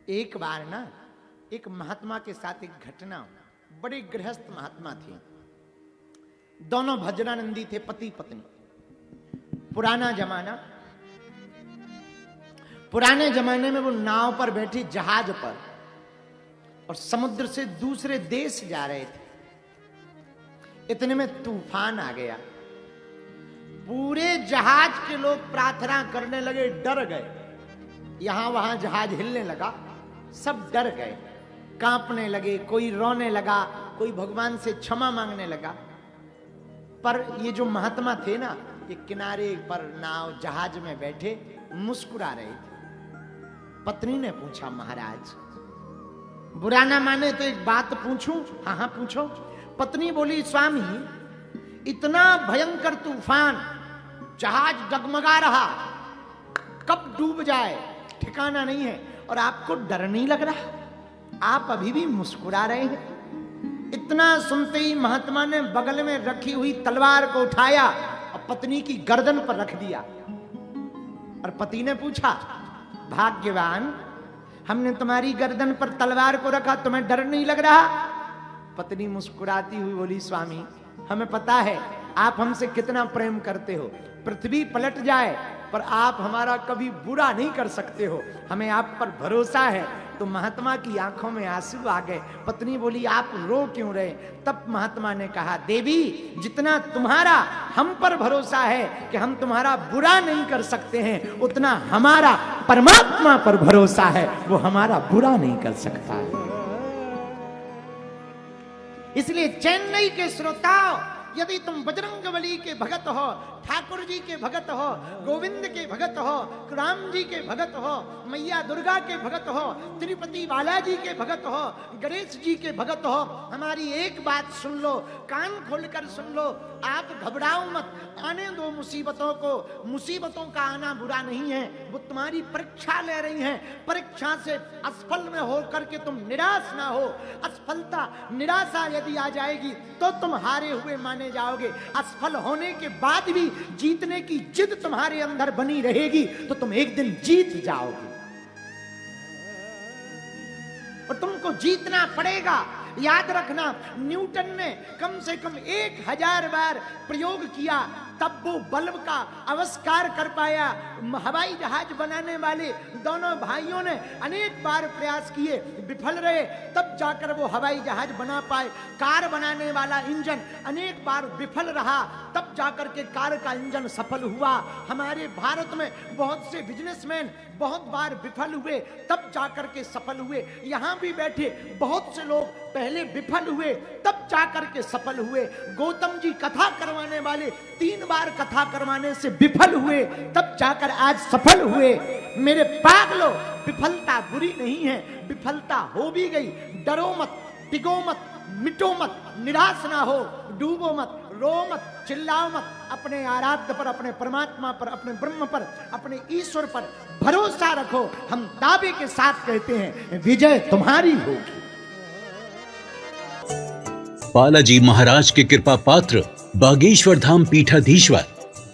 एक बार ना एक महात्मा के साथ एक घटना, बड़े गृहस्थ महात्मा थे, दोनों भजनानंदी थे, पति पत्नी। पुराने जमाने में वो नाव पर बैठी, जहाज पर, और समुद्र से दूसरे देश जा रहे थे। इतने में तूफान आ गया। पूरे जहाज के लोग प्रार्थना करने लगे, डर गए। यहां वहां जहाज हिलने लगा, सब डर गए, कांपने लगे, कोई रोने लगा, कोई भगवान से क्षमा मांगने लगा। पर ये जो महात्मा थे ना, ये किनारे पर नाव जहाज में बैठे मुस्कुरा रहे थे। पत्नी ने पूछा, महाराज बुरा ना माने तो एक बात पूछूं? हाँ हाँ पूछो। पत्नी बोली, स्वामी इतना भयंकर तूफान, जहाज डगमगा रहा, कब डूब जाए ठिकाना नहीं है, और आपको डर नहीं लग रहा? आप अभी भी मुस्कुरा रहे हैं। इतना सुनते ही महात्मा ने बगल में रखी हुई तलवार को उठाया और पत्नी की गर्दन पर रख दिया। और पति ने पूछा, भाग्यवान, हमने तुम्हारी गर्दन पर तलवार को रखा, तुम्हें डर नहीं लग रहा? पत्नी मुस्कुराती हुई बोली, स्वामी हमें पता है आप हमसे कितना प्रेम करते हो। पृथ्वी पलट जाए पर आप हमारा कभी बुरा नहीं कर सकते हो, हमें आप पर भरोसा है। तो महात्मा की आंखों में आंसू आ गए। पत्नी बोली, आप रो क्यों रहे? तब महात्मा ने कहा, देवी जितना तुम्हारा हम पर भरोसा है कि हम तुम्हारा बुरा नहीं कर सकते हैं, उतना हमारा परमात्मा पर भरोसा है, वो हमारा बुरा नहीं कर सकता है। इसलिए चेन्नई के श्रोताओ, यदि तुम बजरंगबली के भगत हो, ठाकुर जी के भगत हो, गोविंद के भगत हो, राम जी के भगत हो, मैया दुर्गा के भगत हो, तिरुपति बालाजी के भगत हो, गणेश जी के भगत हो, हमारी एक बात सुन लो, कान खोलकर सुन लो। आप घबराओ मत, आने दो मुसीबतों को। मुसीबतों का आना बुरा नहीं है, वो तुम्हारी परीक्षा ले रही हैं। परीक्षा से असफल में होकर के तुम निराश ना हो। असफलता, निराशा यदि आ जाएगी तो तुम हारे हुए माने जाओगे। असफल होने के बाद भी जीतने की जिद तुम्हारे अंदर बनी रहेगी तो तुम एक दिन जीत जाओगे, और तुमको जीतना पड़ेगा। याद रखना, न्यूटन ने कम से कम 1000 बार प्रयोग किया, तब वो बल्ब का आविष्कार कर पाया। हवाई जहाज बनाने वाले दोनों भाइयों ने अनेक बार प्रयास किए, विफल रहे, तब जाकर वो हवाई जहाज बना पाए। कार बनाने वाला इंजन अनेक बार विफल रहा, तब जाकर के कार का इंजन सफल हुआ। हमारे भारत में बहुत से बिजनेसमैन बहुत बार विफल हुए, तब जाकर के सफल हुए। यहाँ भी बैठे बहुत से लोग पहले विफल हुए, तब जाकर के सफल हुए। गौतम जी कथा करवाने वाले 3 बार कथा करवाने से विफल हुए, तब जाकर आज सफल हुए। मेरे पागलों, विफलता बुरी नहीं है, विफलता हो भी गई, डरो मत, डिगो मत, मिटो मत, निराश ना हो, डूबो मत, रो मत, चिल्लाओ मत। अपने आराध्य पर, अपने परमात्मा पर, अपने ब्रह्म पर, अपने ईश्वर पर भरोसा रखो। हम दावे के साथ कहते हैं, विजय तुम्हारी होगी। बालाजी महाराज के कृपा पात्र बागेश्वर धाम पीठाधीश्वर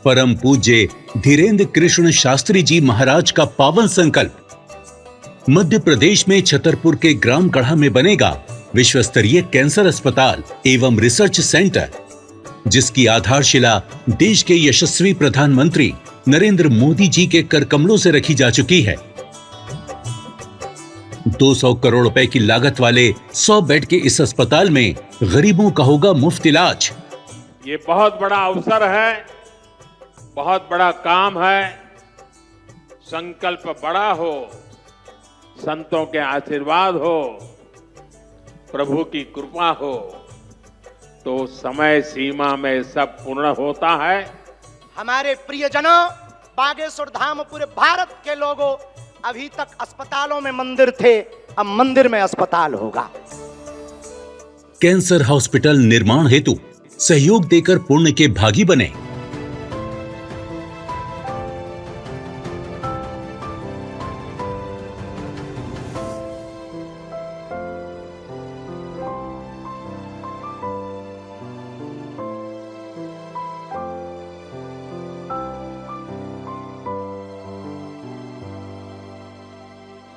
परम पूज्य धीरेन्द्र कृष्ण शास्त्री जी महाराज का पावन संकल्प। मध्य प्रदेश में छतरपुर के ग्राम गढ़ा में बनेगा विश्व स्तरीय कैंसर अस्पताल एवं रिसर्च सेंटर, जिसकी आधारशिला देश के यशस्वी प्रधानमंत्री नरेंद्र मोदी जी के कर कमलों से रखी जा चुकी है। 200 करोड़ रुपए की लागत वाले 100 बेड के इस अस्पताल में गरीबों का होगा मुफ्त इलाज। ये बहुत बड़ा अवसर है, बहुत बड़ा काम है। संकल्प बड़ा हो, संतों के आशीर्वाद हो, प्रभु की कृपा हो, तो समय सीमा में सब पूर्ण होता है। हमारे प्रियजनों, बागेश्वर धाम पूरे भारत के लोगों, अभी तक अस्पतालों में मंदिर थे, अब मंदिर में अस्पताल होगा। कैंसर हॉस्पिटल निर्माण हेतु सहयोग देकर पुण्य के भागी बने।